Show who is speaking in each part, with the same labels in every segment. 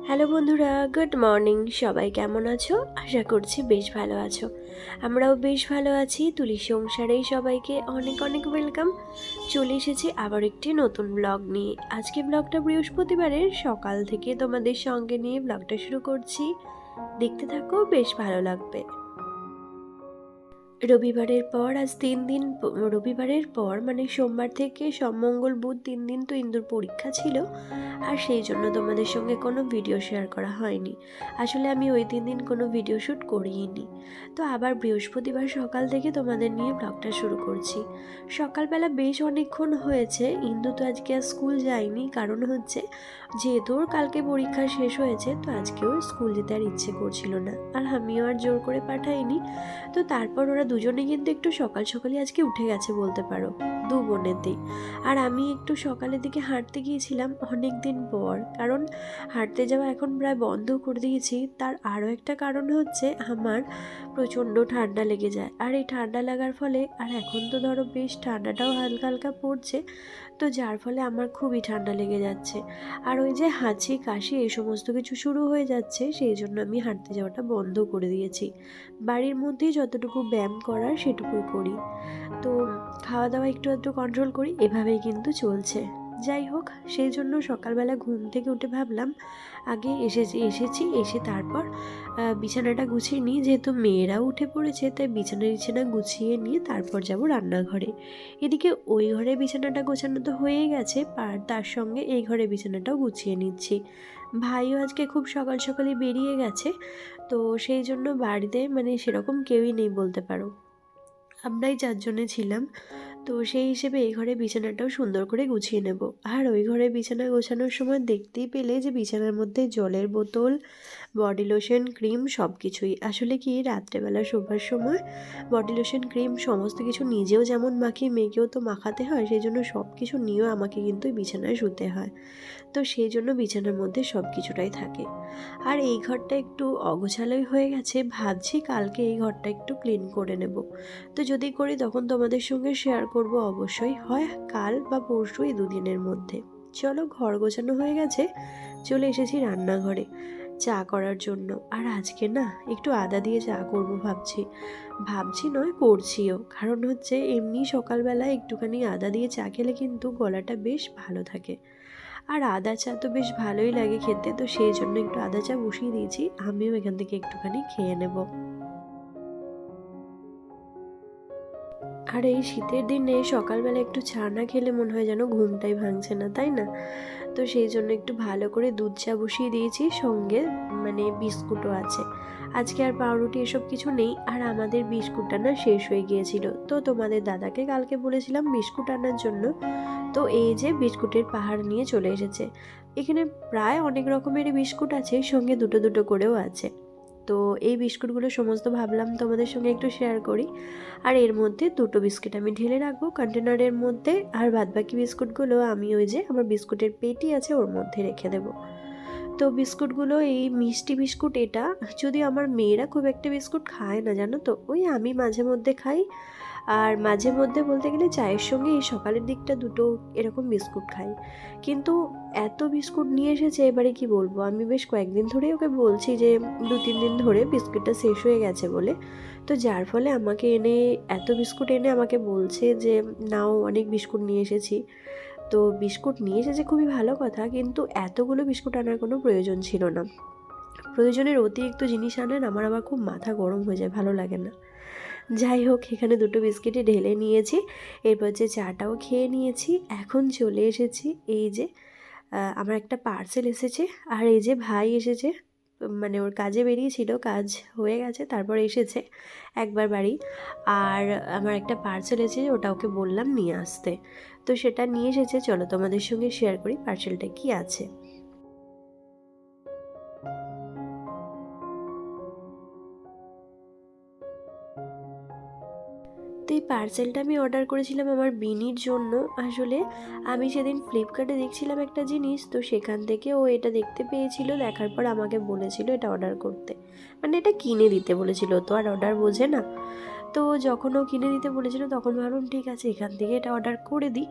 Speaker 1: Hello বন্ধুরা, good morning. সবাই কেমন আছো? আশা করছি বেশ ভালো আছো। আমরাও বেশ ভালো আছি। তুলি সংসারেই সবাইকে অনেক অনেক ওয়েলকাম। চলে এসেছি আবার একটি নতুন ব্লগ নিয়ে। আজকে ব্লগটা বৃহস্পতিবারের সকাল থেকে তোমাদের সঙ্গে নিয়ে ব্লগটা শুরু করছি। দেখতে থাকো, বেশ ভালো লাগবে। রবিবারের পর আজ 3 দিন, রবিবারের পর মানে সোমবার থেকে সোম মঙ্গল বুধ 3 দিন তো ইন্দুর পরীক্ষা ছিল, আর সেই জন্য তোমাদের সঙ্গে কোনো ভিডিও শেয়ার করা হয়নি। আসলে আমি ওই 3 দিন কোনো ভিডিও শ্যুট করিনি। তো আবার বৃহস্পতিবার সকাল থেকে তোমাদের নিয়ে ব্লগটা শুরু করছি। সকালবেলা বেশ অনেকক্ষণ হয়েছে। ইন্দু তো আজকে আর স্কুল যায়নি, কারণ হচ্ছে যেহেতু ওর কালকে পরীক্ষা শেষ হয়েছে, তো আজকেও স্কুল যেতে আর ইচ্ছে করছিল না, আর আমিও আর জোর করে পাঠাইনি। তো তারপর ওরা দুজনে কিন্তু একটু সকাল সকালই আজকে উঠে গেছে বলতে পারো, দু বোনেতেই। আর আমি একটু সকালের দিকে হাঁটতে গিয়েছিলাম অনেক দিন পর, কারণ হাঁটতে যাওয়া এখন প্রায় বন্ধ করে দিয়েছি। তার আরও একটা কারণ হচ্ছে আমার প্রচণ্ড ঠান্ডা লেগে যায়, আর এই ঠান্ডা লাগার ফলে, আর এখন তো ধরো বেশ ঠান্ডাটাও হালকা হালকা পড়ছে, তো যার ফলে আমার খুবই ঠান্ডা লেগে যাচ্ছে। আর ওই যে হাঁচি কাশি এই সমস্ত কিছু শুরু হয়ে যাচ্ছে, সেই জন্য আমি হাঁটতে যাওয়াটা বন্ধ করে দিয়েছি। বাড়ির মধ্যেই যতটুকু ব্যায়াম করার সেটুকুই করি। তো খাওয়া দাওয়া একটু একটু কন্ট্রোল করি, এভাবেই কিন্তু চলছে। যাই হোক, সেই জন্য সকালবেলা ঘুম থেকে উঠে ভাবলাম আগে এসে তারপর বিছানাটা গুছিয়ে নিই। যেহেতু মেয়েরাও উঠে পড়েছে, তাই বিছানা গুছিয়ে নিয়ে তারপর যাব রান্নাঘরে। এদিকে ওই ঘরে বিছানাটা গোছানো তো হয়েই গেছে, আর তার সঙ্গে এই ঘরে বিছানাটাও গুছিয়ে নিচ্ছি। ভাইও আজকে খুব সকাল সকালই বেরিয়ে গেছে, তো সেই জন্য বাড়িতে মানে সেরকম কেউই নেই বলতে পারো, আমরাই 4 জনে ছিলাম। তো সেই হিসেবে এই ঘরে বিছানাটাও সুন্দর করে গুছিয়ে নেব। আর ওই ঘরে বিছানা গোছানোর সময় দেখতেই পেলে যে বিছানার মধ্যে জলের বোতল, বডি লোশন, ক্রিম সব কিছুই। আসলে কি, রাত্রেবেলা শোবার সময় বডি লোশন, ক্রিম সমস্ত কিছু নিজেও যেমন মাখি, মেয়েকেও তো মাখাতে হয়, সেই জন্য সব কিছু নিয়েও আমাকে কিন্তু বিছানায় শুতে হয়। তো সেই জন্য বিছানার মধ্যে সব কিছুটাই থাকে। আর এই ঘরটা একটু অগোছালোই হয়ে গেছে, ভাবছি কালকে এই ঘরটা একটু ক্লিন করে নেব। তো যদি করি তখন তোমাদের সঙ্গে শেয়ার করব অবশ্যই, হয় কাল বা পরশু, এই দুদিনের মধ্যে। চলো, ঘর গোছানো হয়ে গেছে, চলে এসেছি রান্নাঘরে চা করার জন্য। আর আজকে না একটু আদা দিয়ে চা করব ভাবছি। ভাবছি নয়, করছিও। কারণ হচ্ছে এমনি সকালবেলা একটুখানি আদা দিয়ে চা খেলে কিন্তু গলাটা বেশ ভালো থাকে, আর আদা চা তো বেশ ভালোই লাগে খেতে। তো সেই জন্য একটু আদা চা বসিয়ে দিয়েছি, আমিও এখান থেকে একটুখানি খেয়ে নেব। আর এই শীতের দিনে সকালবেলা একটু চা না খেলে মনে হয় যেন ঘুমটাই ভাঙছে না, তাই না? তো সেই জন্য একটু ভালো করে দুধ চা বসিয়ে দিয়েছি, সঙ্গে মানে বিস্কুটও আছে। আজকে আর পাউরুটি এসব কিছু নেই, আর আমাদের বিস্কুটটা না শেষ হয়ে গিয়েছিল, তো তোমাদের দাদাকে কালকে বলেছিলাম বিস্কুট আনার জন্য। তো এই যে বিস্কুটের পাহাড় নিয়ে চলে এসেছে। এখানে প্রায় অনেক রকমেরই বিস্কুট আছে, সঙ্গে দুটো দুটো করেও আছে। তো এই বিস্কুটগুলো সমস্ত ভাবলাম তোমাদের সঙ্গে একটু শেয়ার করি। আর এর মধ্যে দুটো বিস্কুট আমি ঢেলে রাখবো কন্টেনারের মধ্যে, আর বাদবাকি বিস্কুটগুলো আমি ওই যে আমার বিস্কুটের পেটি আছে ওর মধ্যে রেখে দেবো। তো বিস্কুটগুলো এই মিষ্টি বিস্কুট, এটা যদি আমার মেয়েরা খুব একটা বিস্কুট খায় না জানো তো, ওই আমি মাঝে মধ্যে খাই। আর মাঝে মধ্যে বলতে গেলে চায়ের সঙ্গে এই সকালের দিকটা দুটো এরকম বিস্কুট খাই। কিন্তু এত বিস্কুট নিয়ে এসেছে, এবারে কি বলবো, আমি বেশ কয়েকদিন ধরেই ওকে বলছি যে 2-3 দিন ধরে বিস্কুটটা শেষ হয়ে গেছে বলে। তো যার ফলে আমাকে এত বিস্কুট এনে আমাকে বলছে যে নাও, অনেক বিস্কুট নিয়ে এসেছি। তো বিস্কুট নিয়ে এসেছে খুবই ভালো কথা, কিন্তু এতগুলো বিস্কুট আনার কোনো প্রয়োজন ছিল না। প্রয়োজনের অতিরিক্ত জিনিস আনেন আমার আবার খুব মাথা গরম হয়ে যায়, ভালো লাগে না। যাই হোক, এখানে দুটো বিস্কিটই ঢেলে নিয়েছি, এরপর যে চাটাও খেয়ে নিয়েছি। এখন চলে এসেছি এই যে আমার একটা পার্সেল এসেছে, আর এই যে ভাই এসেছে, মানে ওর কাজে বেরিয়েছিল, কাজ হয়ে গেছে তারপর এসেছে একবার বাড়ি। আর আমার একটা পার্সেল এসেছে, ওটা ওকে বললাম নিয়ে আসতে, তো সেটা নিয়ে এসেছে। চলো তোমাদের সঙ্গে শেয়ার করি পার্সেলটা কি আছে। তো এই পার্সেলটা আমি অর্ডার করেছিলাম আমার বিনির জন্য। আসলে আমি সেদিন ফ্লিপকার্টে দেখছিলাম একটা জিনিস, তো সেখান থেকে ও এটা দেখতে পেয়েছিল, দেখার পর আমাকে বলেছিল এটা অর্ডার করতে, মানে এটা কিনে দিতে বলেছিল, তো আর অর্ডার বোঝে না। তো যখন ও কিনে দিতে বলেছিল তখন ভাবলাম ঠিক আছে এখান থেকে এটা অর্ডার করে দিই।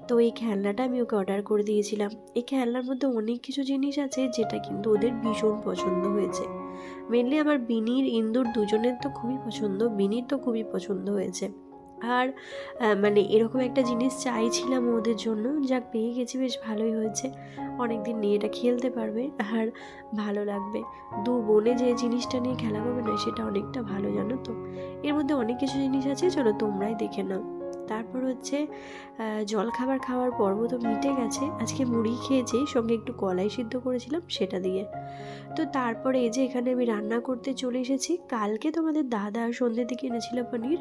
Speaker 1: তো এই খেলনাটা আমি ওকে অর্ডার করে দিয়েছিলাম। এই খেলনার মধ্যে অনেক কিছু জিনিস আছে যেটা কিন্তু ওদের ভীষণ পছন্দ হয়েছে। মেনলি আমার বিনির ইন্দুর দুজনের তো খুবই পছন্দ, বিনির তো খুবই পছন্দ হয়েছে। আর মানে এরকম একটা জিনিস চাইছিলাম ওদের জন্য, যাক পেয়ে গেছি, বেশ ভালোই হয়েছে। অনেক দিন নিয়ে এটা খেলতে পারবে আর ভালো লাগবে। দু বোনে যে জিনিসটা নিয়ে খেলা করবে না সেটা অনেকটা ভালো, জানো তো। এর মধ্যে অনেক কিছু জিনিস আছে, চলো তোমরাই দেখে নাও। তারপর হচ্ছে জলখাবার খাওয়ার পর্ব তো মিটে গেছে। আজকে মুড়ি খেয়েছি, সঙ্গে একটু কলাই সিদ্ধ করেছিলাম সেটা দিয়ে। তো তারপরে এই যে এখানে আমি রান্না করতে চলে এসেছি। কালকে তোমাদের দাদা সন্ধ্যের দিকে এনেছিল পনির,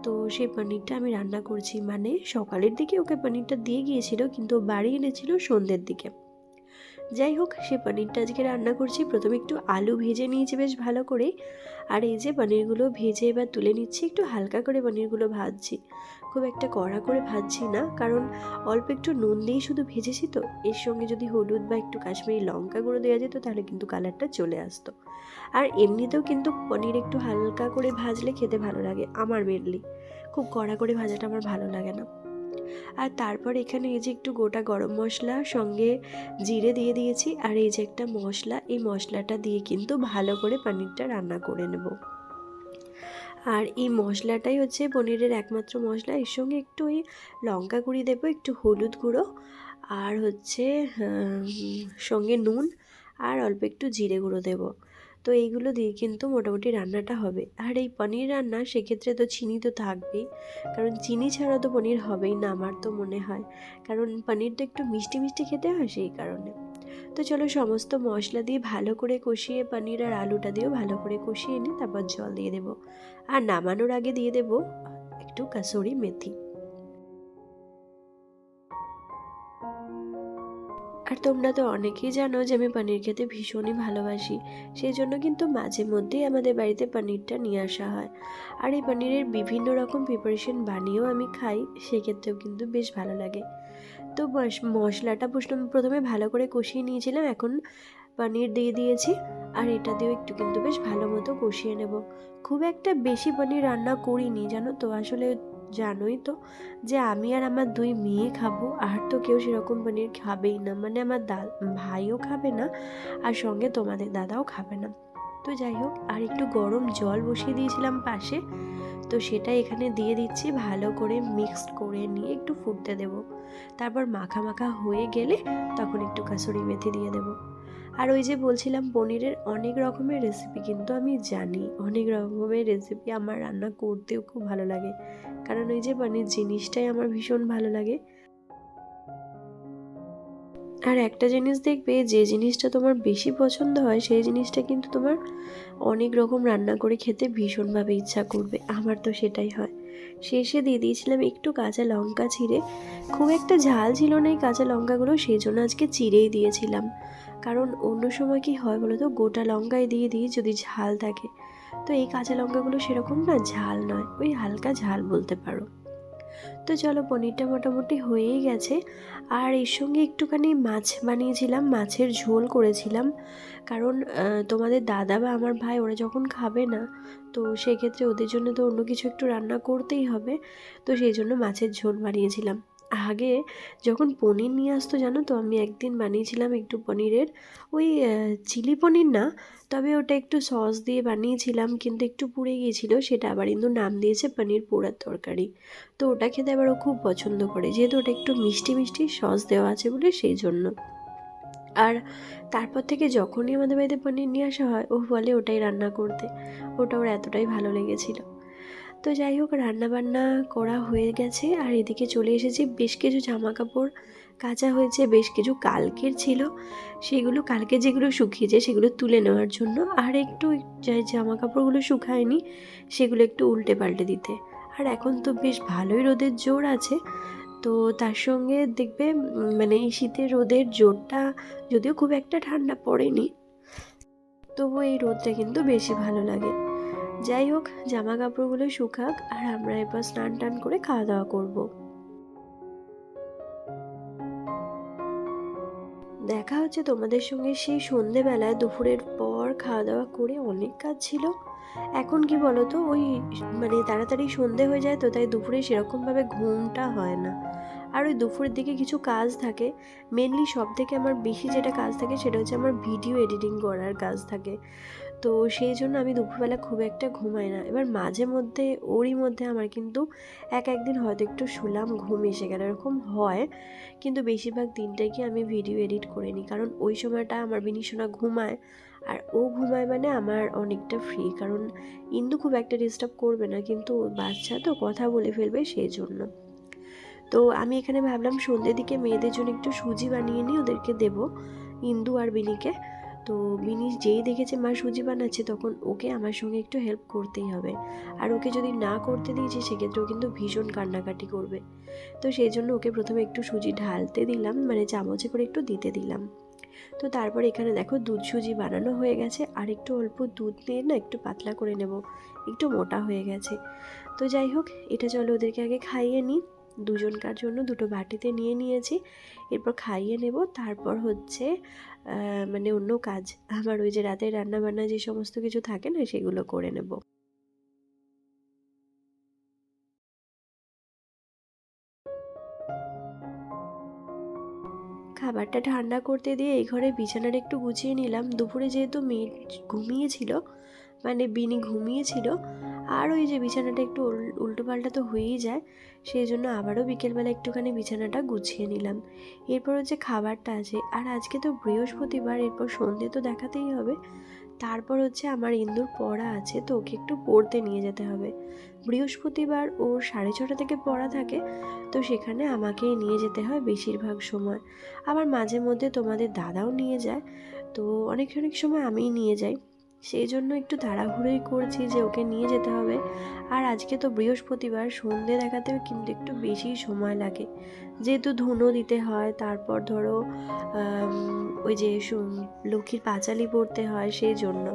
Speaker 1: তো সেই পনিরটা আমি রান্না করছি। মানে সকালের দিকে ওকে পনিরটা দিয়ে গিয়েছিল, কিন্তু বাড়ি এনেছিল সন্ধ্যের দিকে। যাই হোক, সে পনিরটা আজকে রান্না করছি। প্রথমে একটু আলু ভেজে নিয়েছি বেশ ভালো করে, আর এই যে পনিরগুলো ভেজে এবার তুলে নিচ্ছি। একটু হালকা করে পনিরগুলো ভাজছি, খুব একটা কড়া করে ভাজছি না, কারণ অল্প একটু নুন দিয়েই শুধু ভেজেছি তো। এর সঙ্গে যদি হলুদ বা একটু কাশ্মীরি লঙ্কা গুঁড়ো দেওয়া যেত তাহলে কিন্তু কালারটা চলে আসতো। আর এমনিতেও কিন্তু পনির একটু হালকা করে ভাজলে খেতে ভালো লাগে আমার, মেনলি খুব কড়া করে ভাজাটা আমার ভালো লাগে না। আর তারপর এখানে এই যে একটু গোটা গরম মশলা সঙ্গে জিরে দিয়ে দিয়েছি, আর এই যে একটা মশলা, এই মশলাটা দিয়ে কিন্তু ভালো করে পনিরটা রান্না করে নেব। আর এই মশলাটাই হচ্ছে পনিরের একমাত্র মশলা। এর সঙ্গে একটু ওই লঙ্কা গুঁড়ি দেবো, একটু হলুদ গুঁড়ো, আর হচ্ছে সঙ্গে নুন, আর অল্প একটু জিরে গুঁড়ো দেবো। তো এইগুলো দিয়ে কিন্তু মোটামুটি রান্নাটা হবে। আর এই পনির রান্না সেক্ষেত্রে তো চিনি তো থাকবেই, কারণ চিনি ছাড়া তো পনির হবেই না আমার তো মনে হয়, কারণ পনির তো একটু মিষ্টি মিষ্টি খেতে হয় সেই কারণে। তো চলো সমস্ত মশলা দিয়ে ভালো করে কষিয়ে, পনির আর আলুটা দিয়েও ভালো করে কষিয়ে নিই, তারপর জল দিয়ে দেবো। আর নামানোর আগে দিয়ে দেবো একটু কাসুরি মেথি। আর তোমরা তো অনেকেই জানো যে আমি পনির খেতে ভীষণই ভালোবাসি, সেই জন্য কিন্তু মাঝে মধ্যেই আমাদের বাড়িতে পনিরটা নিয়ে আসা হয়। আর এই পনিরের বিভিন্ন রকম প্রিপারেশন বানিয়েও আমি খাই, সেক্ষেত্রেও কিন্তু বেশ ভালো লাগে। তো মশলাটা প্রথমে ভালো করে কষিয়ে নিয়েছিলাম, এখন পনির দিয়ে দিয়েছি, আর এটা দিয়েও একটু কিন্তু বেশ ভালো মতো কষিয়ে নেব। খুব একটা বেশি পনির রান্না করিনি জানো তো, আসলে জানোই তো যে আমি আর আমার দুই মেয়ে খাবো, আর তো কেউ সেরকম পনির খাবেই না, মানে আমার ভাইও খাবে না, আর সঙ্গে তোমাদের দাদাও খাবে না। তো যাই হোক, আর একটু গরম জল বসিয়ে দিয়েছিলাম পাশে, তো সেটা এখানে দিয়ে দিচ্ছি। ভালো করে মিক্সড করে নিয়ে একটু ফুটতে দেব। তারপর মাখা মাখা হয়ে গেলে তখন একটু কাসুরি মেথি দিয়ে দেব। আর ওই যে বলছিলাম পনিরের অনেক রকমের রেসিপি কিন্তু আমি জানি, অনেক রকমের রেসিপি আমার রান্না করতেও খুব ভালো লাগে, কারণ ওই যে পনির জিনিসটাই আমার ভীষণ ভালো লাগে। আর একটা জিনিস দেখবে, যে জিনিসটা তোমার বেশি পছন্দ হয় সেই জিনিসটা কিন্তু তোমার অনেক রকম রান্না করে খেতে ভীষণভাবে ইচ্ছা করবে। আমার তো সেটাই হয়। শেষে দিয়ে দিয়েছিলাম একটু কাঁচা লঙ্কা চিড়ে। খুব একটা ঝাল ছিল না এই কাঁচা লঙ্কাগুলো, সেই জন্য আজকে চিড়েই দিয়েছিলাম। কারণ অন্য সময় কি হয় বলো তো, গোটা লঙ্কায় দিয়ে দিই যদি ঝাল থাকে। তো এই কাঁচা লঙ্কাগুলো সেরকম না, ঝাল নয়, ওই হালকা ঝাল বলতে পারো। তো চলো পনিরটা মোটামুটি হয়েই গেছে। আর এর সঙ্গে একটুখানি মাছ বানিয়েছিলাম, মাছের ঝোল করেছিলাম, কারণ তোমাদের দাদা বা আমার ভাই ওরা যখন খাবে না, তো সেক্ষেত্রে ওদের জন্য তো অন্য কিছু একটু রান্না করতেই হবে। তো সেই জন্য মাছের ঝোল বানিয়েছিলাম। আগে যখন পনির নিয়ে আসতো জানো তো, আমি একদিন বানিয়েছিলাম একটু পনিরের ওই চিলি পনির না, তবে ওটা একটু সস দিয়ে বানিয়েছিলাম, কিন্তু একটু পুড়ে গিয়েছিল, সেটা আবার কিন্তু নাম দিয়েছে পনির পোড়ার তরকারি। তো ওটা খেতে আবার ও খুব পছন্দ করে, যেহেতু ওটা একটু মিষ্টি মিষ্টি সস দেওয়া আছে বলে সেই জন্য। আর তারপর থেকে যখনই আমাদের বাড়িতে পনির নিয়ে আসা হয় ও বলে ওটাই রান্না করতে, ওটা ওর এতটাই ভালো লেগেছিল। তো যাই হোক, রান্না বান্না করা হয়ে গেছে, আর এদিকে চলে এসেছি। বেশ কিছু জামা কাপড় কাচা হয়েছে, বেশ কিছু কালকের ছিল, সেগুলো কালকে যেগুলো শুকিয়েছে সেগুলো তুলে নেওয়ার জন্য, আর একটু জামা কাপড়গুলো শুকায়নি সেগুলো একটু উল্টে পাল্টে দিতে। আর এখন তো বেশ ভালোই রোদের জোর আছে, তো তার সঙ্গে দেখবে মানে এই শীতের রোদের জোরটা, যদিও খুব একটা ঠান্ডা পড়েনি, তবু এই রোদটা কিন্তু বেশি ভালো লাগে। যাই হোক, জামা কাপড়গুলো শুকাক, আর আমরা এবার স্নান টান করে খাওয়া দাওয়া করব। দেখা হচ্ছে তোমাদের সঙ্গে সেই সন্ধেবেলায়, দুপুরের পর খাওয়া দাওয়া করে অনেক কাজ ছিল, এখন কি বলো তো, ওই মানে তাড়াতাড়ি সন্ধে হয়ে যায় তো, তাই দুপুরে সেরকমভাবে ঘুমটা হয় না। আর ওই দুপুরের দিকে কিছু কাজ থাকে, মেনলি সব থেকে আমার বেশি যেটা কাজ থাকে সেটা হচ্ছে আমার ভিডিও এডিটিং করার কাজ থাকে। তো সেই জন্য আমি দুপুরবেলা খুব একটা ঘুমাই না। এবার মাঝে মধ্যে ওরই মধ্যে আমার কিন্তু একদিন হয়তো একটু শুলাম, ঘুম এসে গেল, এরকম হয়। কিন্তু বেশিরভাগ দিনটাই কি আমি ভিডিও এডিট করে নিই, কারণ ওই সময়টা আমার বিনিশোনা ঘুমায়। আর ও ঘুমায় মানে আমার অনেকটা ফ্রি, কারণ ইন্দু খুব একটা ডিস্টার্ব করবে না, কিন্তু বাচ্চা তো কথা বলে ফেলবে সেই জন্য। তো আমি এখানে ভাবলাম সন্ধ্যের দিকে মেয়েদের জন্য একটু সুজি বানিয়ে নিই, ওদেরকে দেবো, ইন্দু আর বিনিকে। তো বিনি যেই দেখেছে মা সুজি বানাচ্ছে, তখন ওকে আমার সঙ্গে একটু হেল্প করতেই হবে। আর ওকে যদি না করতে দিয়েছি সেক্ষেত্রে ও কিন্তু ভীষণ কান্নাকাটি করবে। তো সেই জন্য ওকে প্রথমে একটু সুজি ঢালতে দিলাম, মানে চামচে করে একটু দিতে দিলাম। তো তারপর এখানে দেখো দুধ সুজি বানানো হয়ে গেছে, আর একটু অল্প দুধ নিয়ে না একটু পাতলা করে নেব, একটু মোটা হয়ে গেছে। তো যাই হোক, এটা চলো ওদেরকে আগে খাইয়ে নিই। দুজনকার জন্য দুটো বাটিতে নিয়ে নিয়েছি, এরপর খাইয়ে নেব। তারপর হচ্ছে মানে অন্য কাজ, আমার ওই যে রাতের রান্নাবান্না যে সমস্ত কিছু থাকে না, সেগুলো করে নেব। খাবারটা ঠান্ডা করতে দিয়ে এই ঘরে বিছানাটা একটু গুছিয়ে নিলাম। দুপুরে যেহেতু মেয়ে ঘুমিয়েছিল, মানে বিনি ঘুমিয়েছিল, আর ওই যে বিছানাটা একটু উল্টো পাল্টা তো হয়েই যায়, সেই জন্য আবারও বিকেলবেলা একটুখানি বিছানাটা গুছিয়ে নিলাম। এরপর হচ্ছে খাবারটা আছে, আর আজকে তো বৃহস্পতিবার, এরপর সন্ধে তো দেখাতেই হবে। তারপর হচ্ছে আমার ইন্দুর পড়া আছে, তো ওকে একটু পড়তে নিয়ে যেতে হবে। বৃহস্পতিবার ওর 6:30 থেকে পড়া থাকে, তো সেখানে আমাকেই নিয়ে যেতে হয় বেশিরভাগ সময়। আবার মাঝে মধ্যে তোমাদের দাদাও নিয়ে যায়, তো অনেক অনেক সময় আমিই নিয়ে যাই। সেই জন্য একটু তাড়াহুড়োই করছি যে ওকে নিয়ে যেতে হবে। আর আজকে তো বৃহস্পতিবার, সন্ধে দেখাতেও কিন্তু একটু বেশি সময় লাগে, যেহেতু ধুনো দিতে হয়, তারপর ধরো ওই যে লক্ষ্মীর পাঁচালি পড়তে হয়, সেই জন্য।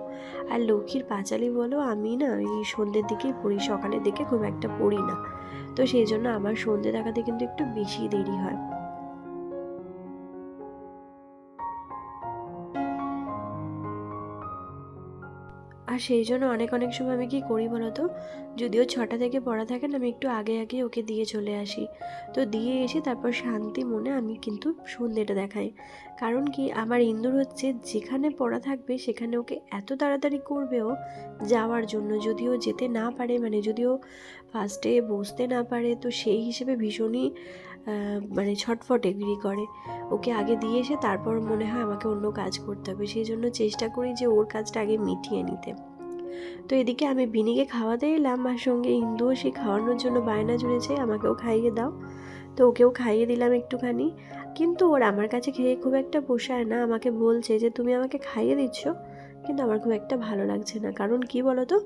Speaker 1: আর লক্ষ্মীর পাঁচালি বলো, আমি না এই সন্ধ্যের দিকেই পড়ি, সকালের দিকে খুব একটা পড়ি না। তো সেই জন্য আমার সন্ধে দেখাতে কিন্তু একটু বেশি দেরি হয়। আর সেই জন্য অনেক অনেক সময় আমি কি করি বলো তো, যদিও 6টা থেকে পড়া থাকে না, আমি একটু আগে আগে ওকে দিয়ে চলে আসি। তো দিয়ে এসে তারপর শান্তি মনে আমি কিন্তু সন্ধ্যেটা দেখাই। কারণ কি, আমার ইন্দুর হচ্ছে যেখানে পড়া থাকবে সেখানে ওকে এত তাড়াতাড়ি করবে ও যাওয়ার জন্য, যদিও যেতে না পারে, মানে যদিও ফার্স্টে বসতে না পারে, তো সেই হিসেবে ভীষণই মানে ছটফটেগিরি করে। ওকে আগে দিয়ে এসে তারপর মনে হয় আমাকে অন্য কাজ করতে হবে, সেই জন্য চেষ্টা করি যে ওর কাজটা আগে মিটিয়ে নিতে। তো এদিকে আমি বিনিকে খাওয়াতে এলাম, আর সঙ্গে ইন্দুও সে খাওয়ানোর জন্য বায়না জুড়েছে, আমাকেও খাইয়ে দাও। তো ওকেও খাইয়ে দিলাম একটুখানি। কিন্তু ওর আমার কাছে খেয়ে খুব একটা পোষায় না, আমাকে বলছে যে তুমি আমাকে খাইয়ে দিচ্ছ, কিন্তু আমার খুব একটা ভালো লাগছে না। কারণ কি বলো তো,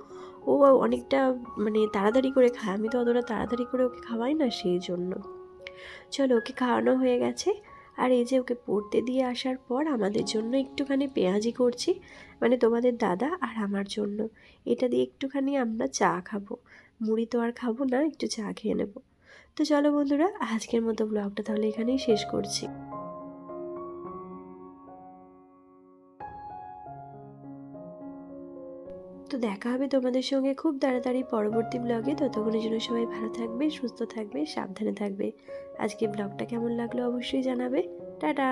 Speaker 1: ও অনেকটা মানে তাড়াতাড়ি করে খায়, আমি তো অতটা তাড়াতাড়ি করে ওকে খাওয়াই না, সেই জন্য। চলো, ওকে খাওয়ানো হয়ে গেছে। আর এই যে ওকে পড়তে দিয়ে আসার পর আমাদের জন্য একটুখানি পেঁয়াজি করছি, মানে তোমাদের দাদা আর আমার জন্য। এটা দিয়ে একটুখানি আমরা চা খাবো, মুড়ি তো আর খাবো না, একটু চা খেয়ে নেবো। তো চলো বন্ধুরা, আজকের মতো ব্লগটা তাহলে এখানেই শেষ করছি। তো দেখা হবে তোমাদের সঙ্গে খুব তাড়াতাড়ি পরবর্তী ব্লগে। ততক্ষণের জন্য সবাই ভালো থাকবে, সুস্থ থাকবে, সাবধানে থাকবে। আজকে ব্লগটা কেমন লাগলো অবশ্যই জানাবে। টাটা।